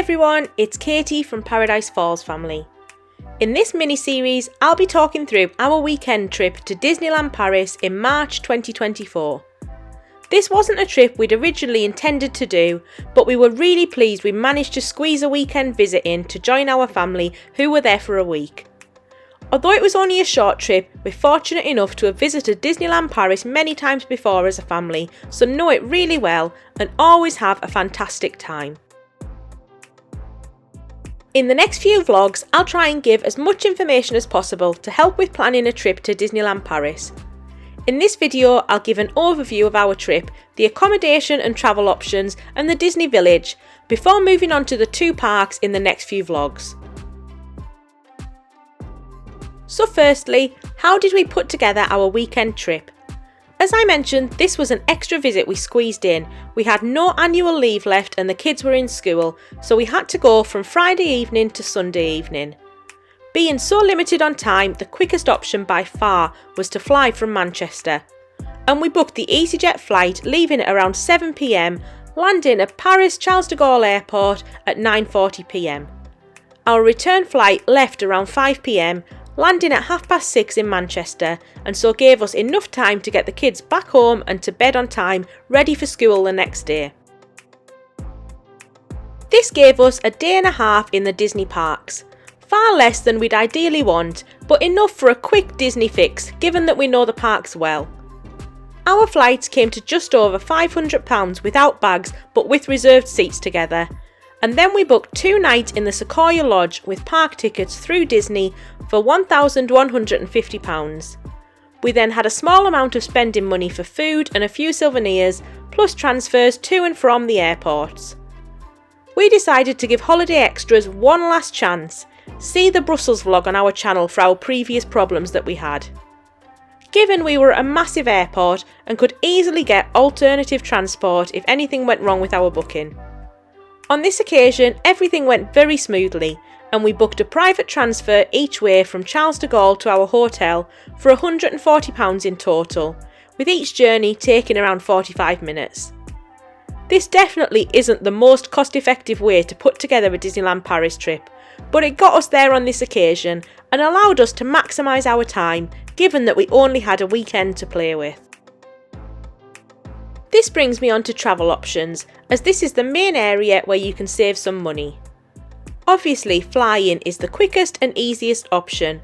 everyone, it's Katie from Paradise Falls family. In this mini-series, I'll be talking through our weekend trip to Disneyland Paris in March 2024. This wasn't a trip we'd originally intended to do, but we were really pleased we managed to squeeze a weekend visit in to join our family who were there for a week. Although it was only a short trip, we're fortunate enough to have visited Disneyland Paris many times before as a family, so know it really well and always have a fantastic time. In the next few vlogs, I'll try and give as much information as possible to help with planning a trip to Disneyland Paris. In this video, I'll give an overview of our trip, the accommodation and travel options, and the Disney Village, before moving on to the two parks in the next few vlogs. So firstly, how did we put together our weekend trip? As I mentioned, this was an extra visit we squeezed in. We had no annual leave left and the kids were in school, so we had to go from Friday evening to Sunday evening. Being so limited on time, the quickest option by far was to fly from Manchester. And we booked the EasyJet flight, leaving at around 7 p.m, landing at Paris Charles de Gaulle Airport at 9:40 p.m. Our return flight left around 5 p.m, landing at 6:30 in Manchester, and so gave us enough time to get the kids back home and to bed on time, ready for school the next day. This gave us a day and a half in the Disney parks. Far less than we'd ideally want, but enough for a quick Disney fix, given that we know the parks well. Our flights came to just over £500 without bags, but with reserved seats together. And then we booked 2 nights in the Sequoia Lodge with park tickets through Disney for £1,150. We then had a small amount of spending money for food and a few souvenirs, plus transfers to and from the airports. We decided to give holiday extras one last chance. See the Brussels vlog on our channel for our previous problems that we had. Given we were at a massive airport and could easily get alternative transport if anything went wrong with our booking. On this occasion, everything went very smoothly, and we booked a private transfer each way from Charles de Gaulle to our hotel for £140 in total, with each journey taking around 45 minutes. This definitely isn't the most cost-effective way to put together a Disneyland Paris trip, but it got us there on this occasion and allowed us to maximise our time, given that we only had a weekend to play with. This brings me on to travel options, as this is the main area where you can save some money. Obviously, flying is the quickest and easiest option,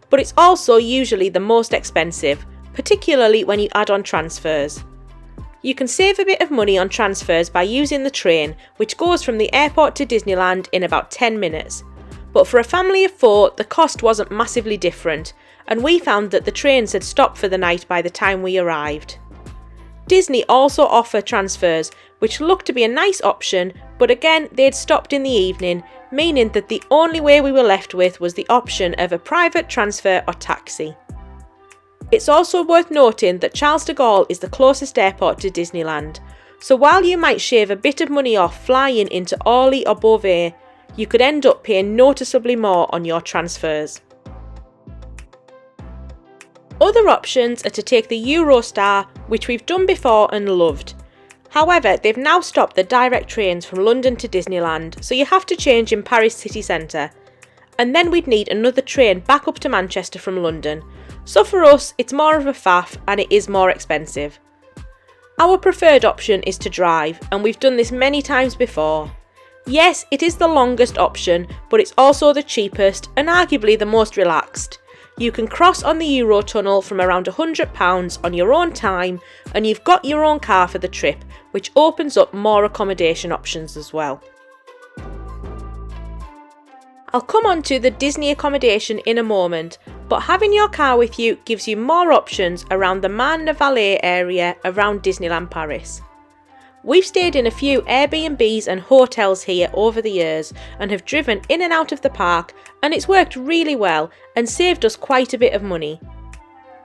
but it's also usually the most expensive, particularly when you add on transfers. You can save a bit of money on transfers by using the train, which goes from the airport to Disneyland in about 10 minutes. But for a family of 4, the cost wasn't massively different, and we found that the trains had stopped for the night by the time we arrived. Disney also offer transfers, which looked to be a nice option, but again they'd stopped in the evening, meaning that the only way we were left with was the option of a private transfer or taxi. It's also worth noting that Charles de Gaulle is the closest airport to Disneyland, so while you might shave a bit of money off flying into Orly or Beauvais, you could end up paying noticeably more on your transfers. Other options are to take the Eurostar, which we've done before and loved. However, they've now stopped the direct trains from London to Disneyland, so you have to change in Paris city centre. And then we'd need another train back up to Manchester from London. So for us, it's more of a faff and it is more expensive. Our preferred option is to drive, and we've done this many times before. Yes, it is the longest option, but it's also the cheapest and arguably the most relaxed. You can cross on the Eurotunnel from around £100 on your own time, and you've got your own car for the trip, which opens up more accommodation options as well. I'll come on to the Disney accommodation in a moment, but having your car with you gives you more options around the Marne-la-Vallée area around Disneyland Paris. We've stayed in a few Airbnbs and hotels here over the years and have driven in and out of the park, and it's worked really well and saved us quite a bit of money.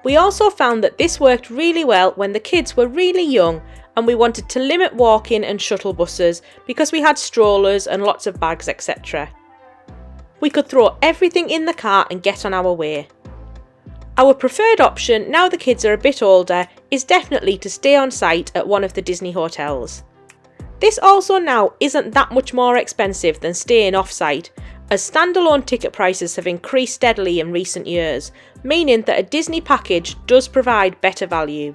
We also found that this worked really well when the kids were really young and we wanted to limit walking and shuttle buses because we had strollers and lots of bags, etc. We could throw everything in the car and get on our way. Our preferred option, now the kids are a bit older, is definitely to stay on site at one of the Disney hotels. This also now isn't that much more expensive than staying off-site, as standalone ticket prices have increased steadily in recent years, meaning that a Disney package does provide better value.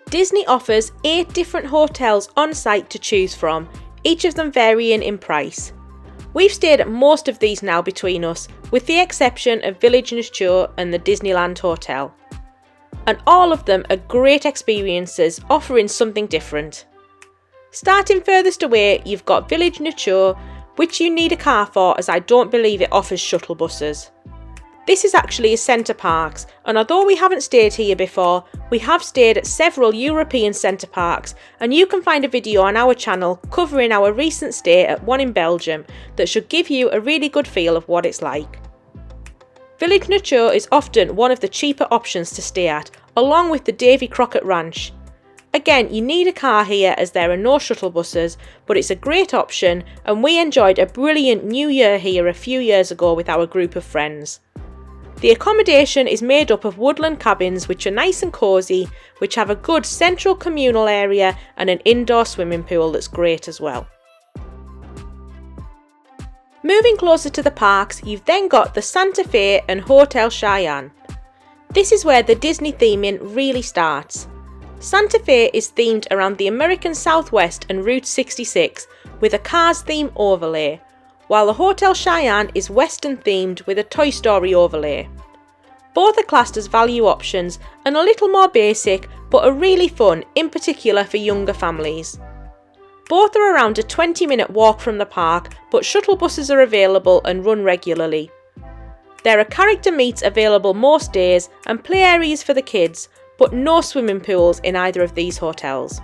Disney offers 8 different hotels on site to choose from, each of them varying in price. We've stayed at most of these now between us, with the exception of Village Nature and the Disneyland Hotel. And all of them are great experiences, offering something different. Starting furthest away, you've got Village Nature, which you need a car for, as I don't believe it offers shuttle buses. This is actually a Centre Parcs, and although we haven't stayed here before, we have stayed at several European Centre Parcs, and you can find a video on our channel covering our recent stay at one in Belgium that should give you a really good feel of what it's like. Village Nature is often one of the cheaper options to stay at, along with the Davy Crockett Ranch. Again, you need a car here as there are no shuttle buses, but it's a great option, and we enjoyed a brilliant New Year here a few years ago with our group of friends. The accommodation is made up of woodland cabins which are nice and cosy, which have a good central communal area and an indoor swimming pool that's great as well. Moving closer to the parks, you've then got the Santa Fe and Hotel Cheyenne. This is where the Disney theming really starts. Santa Fe is themed around the American Southwest and Route 66 with a Cars theme overlay, while the Hotel Cheyenne is Western themed with a Toy Story overlay. Both are classed as value options and a little more basic, but are really fun, in particular for younger families. Both are around a 20-minute walk from the park, but shuttle buses are available and run regularly. There are character meets available most days and play areas for the kids, but no swimming pools in either of these hotels.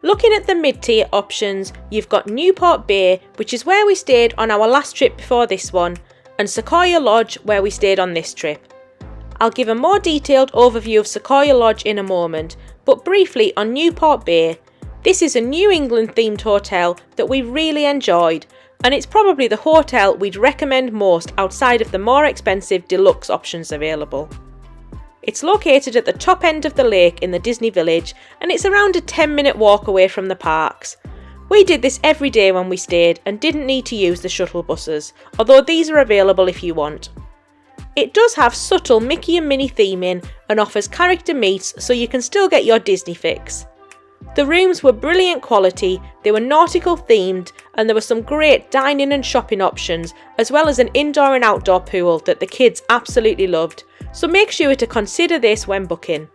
Looking at the mid-tier options, you've got Newport Bay, which is where we stayed on our last trip before this one, and Sequoia Lodge, where we stayed on this trip. I'll give a more detailed overview of Sequoia Lodge in a moment, but briefly on Newport Bay, this is a New England themed hotel that we really enjoyed, and it's probably the hotel we'd recommend most outside of the more expensive deluxe options available. It's located at the top end of the lake in the Disney Village, and it's around a 10-minute walk away from the parks. We did this every day when we stayed and didn't need to use the shuttle buses, although these are available if you want. It does have subtle Mickey and Minnie theming and offers character meets, so you can still get your Disney fix. The rooms were brilliant quality, they were nautical themed, and there were some great dining and shopping options, as well as an indoor and outdoor pool that the kids absolutely loved, so make sure to consider this when booking.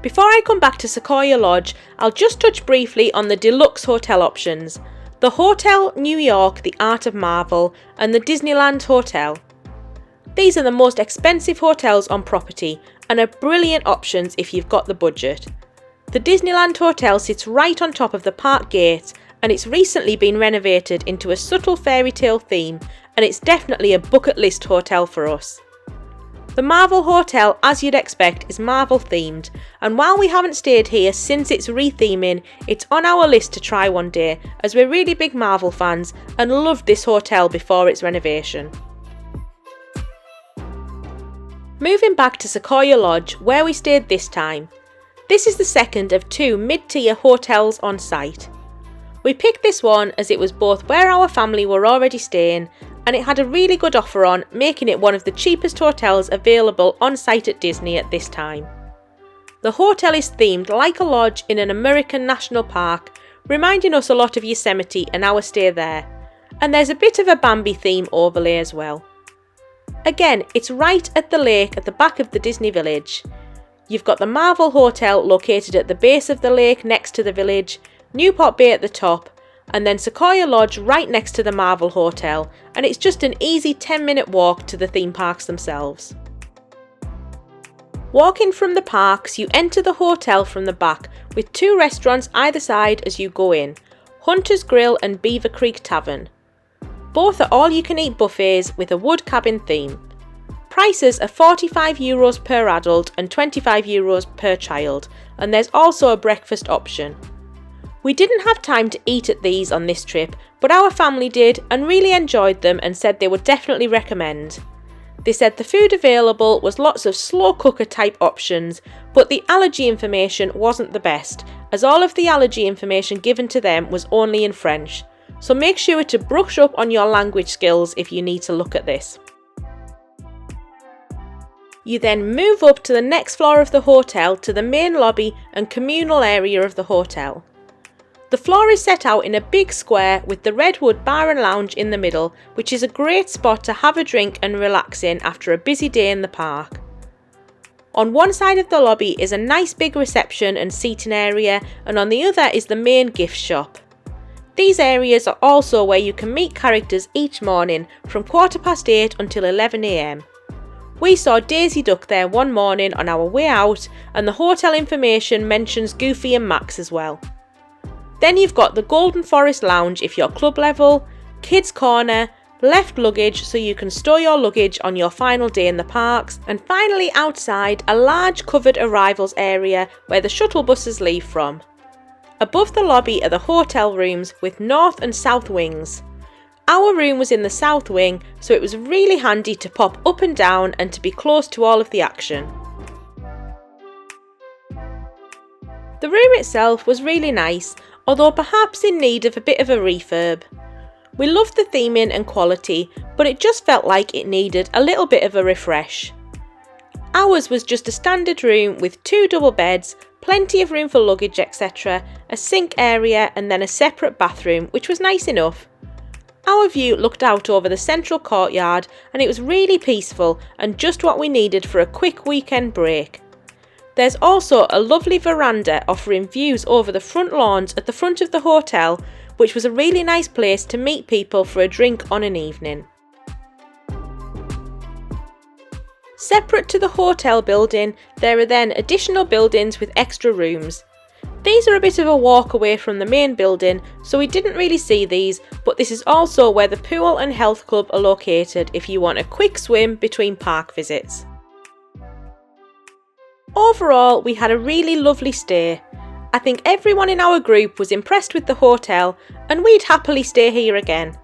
Before I come back to Sequoia Lodge, I'll just touch briefly on the deluxe hotel options. The Hotel New York, the Art of Marvel, and the Disneyland Hotel. These are the most expensive hotels on property and are brilliant options if you've got the budget. The Disneyland Hotel sits right on top of the park gates, and it's recently been renovated into a subtle fairy tale theme, and it's definitely a bucket list hotel for us. The Marvel Hotel, as you'd expect, is Marvel themed, and while we haven't stayed here since its retheming, it's on our list to try one day, as we're really big Marvel fans and loved this hotel before its renovation. Moving back to Sequoia Lodge, where we stayed this time. This is the second of 2 mid-tier hotels on site. We picked this one as it was both where our family were already staying, and it had a really good offer on, making it one of the cheapest hotels available on site at Disney at this time. The hotel is themed like a lodge in an American national park, reminding us a lot of Yosemite and our stay there, and there's a bit of a Bambi theme overlay as well. Again, it's right at the lake at the back of the Disney Village. You've got the Marvel Hotel located at the base of the lake next to the village, Newport Bay at the top, and then Sequoia Lodge right next to the Marvel Hotel, and it's just an easy 10-minute walk to the theme parks themselves. Walking from the parks, you enter the hotel from the back with 2 restaurants either side as you go in, Hunter's Grill and Beaver Creek Tavern. Both are all-you-can-eat buffets with a wood cabin theme. Prices are €45 per adult and €25 per child, and there's also a breakfast option. We didn't have time to eat at these on this trip, but our family did and really enjoyed them and said they would definitely recommend. They said the food available was lots of slow cooker type options, but the allergy information wasn't the best, as all of the allergy information given to them was only in French. So make sure to brush up on your language skills if you need to look at this. You then move up to the next floor of the hotel to the main lobby and communal area of the hotel. The floor is set out in a big square with the Redwood Bar and Lounge in the middle, which is a great spot to have a drink and relax in after a busy day in the park. On one side of the lobby is a nice big reception and seating area, and on the other is the main gift shop. These areas are also where you can meet characters each morning from 8:15 until 11 AM. We saw Daisy Duck there one morning on our way out, and the hotel information mentions Goofy and Max as well. Then you've got the Golden Forest Lounge if you're club level, Kids Corner, left luggage so you can store your luggage on your final day in the parks, and finally outside a large covered arrivals area where the shuttle buses leave from. Above the lobby are the hotel rooms with north and south wings. Our room was in the south wing, so it was really handy to pop up and down and to be close to all of the action. The room itself was really nice, although perhaps in need of a bit of a refurb. We loved the theming and quality, but it just felt like it needed a little bit of a refresh. Ours was just a standard room with 2 double beds, plenty of room for luggage etc, a sink area and then a separate bathroom, which was nice enough. Our view looked out over the central courtyard and it was really peaceful and just what we needed for a quick weekend break. There's also a lovely veranda offering views over the front lawns at the front of the hotel, which was a really nice place to meet people for a drink on an evening. Separate to the hotel building, there are then additional buildings with extra rooms. These are a bit of a walk away from the main building, so we didn't really see these, but this is also where the pool and health club are located if you want a quick swim between park visits. Overall, we had a really lovely stay. I think everyone in our group was impressed with the hotel and we'd happily stay here again.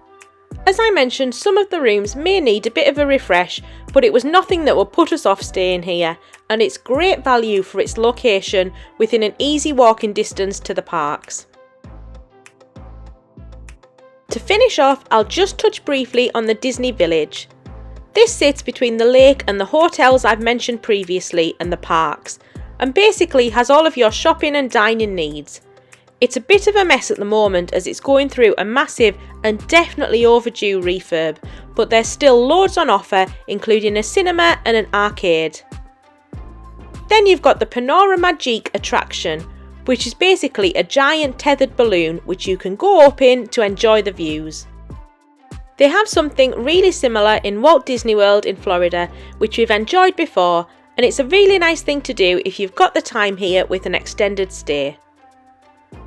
As I mentioned, some of the rooms may need a bit of a refresh, but it was nothing that would put us off staying here, and it's great value for its location within an easy walking distance to the parks. To finish off, I'll just touch briefly on the Disney Village. This sits between the lake and the hotels I've mentioned previously and the parks, and basically has all of your shopping and dining needs. It's a bit of a mess at the moment as it's going through a massive and definitely overdue refurb, but there's still loads on offer, including a cinema and an arcade. Then you've got the Panora Magique attraction, which is basically a giant tethered balloon which you can go up in to enjoy the views. They have something really similar in Walt Disney World in Florida, which we've enjoyed before, and it's a really nice thing to do if you've got the time here with an extended stay.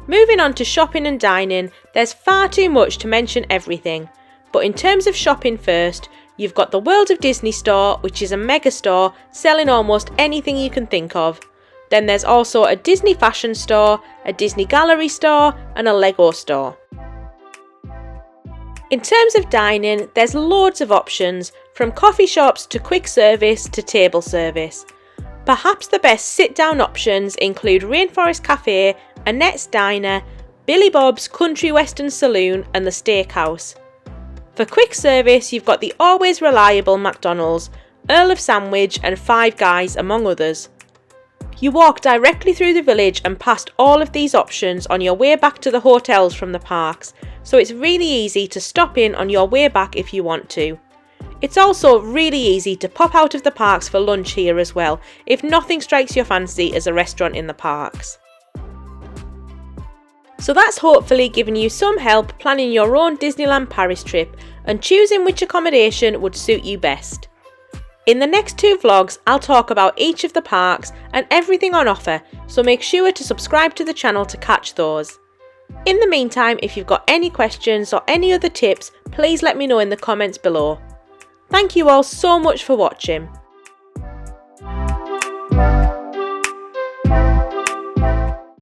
Moving on to shopping and dining, there's far too much to mention everything, but in terms of shopping first, you've got the World of Disney store, which is a mega store selling almost anything you can think of. Then there's also a Disney fashion store, a Disney gallery store and a Lego store. In terms of dining, there's loads of options, from coffee shops to quick service to table service. Perhaps the best sit-down options include Rainforest Cafe, Annette's Diner, Billy Bob's Country Western Saloon and the Steakhouse. For quick service, you've got the always reliable McDonald's, Earl of Sandwich and Five Guys among others. You walk directly through the village and past all of these options on your way back to the hotels from the parks, so it's really easy to stop in on your way back if you want to. It's also really easy to pop out of the parks for lunch here as well, if nothing strikes your fancy as a restaurant in the parks. So that's hopefully given you some help planning your own Disneyland Paris trip and choosing which accommodation would suit you best. In the next 2 vlogs, I'll talk about each of the parks and everything on offer, so make sure to subscribe to the channel to catch those. In the meantime, if you've got any questions or any other tips, please let me know in the comments below. Thank you all so much for watching.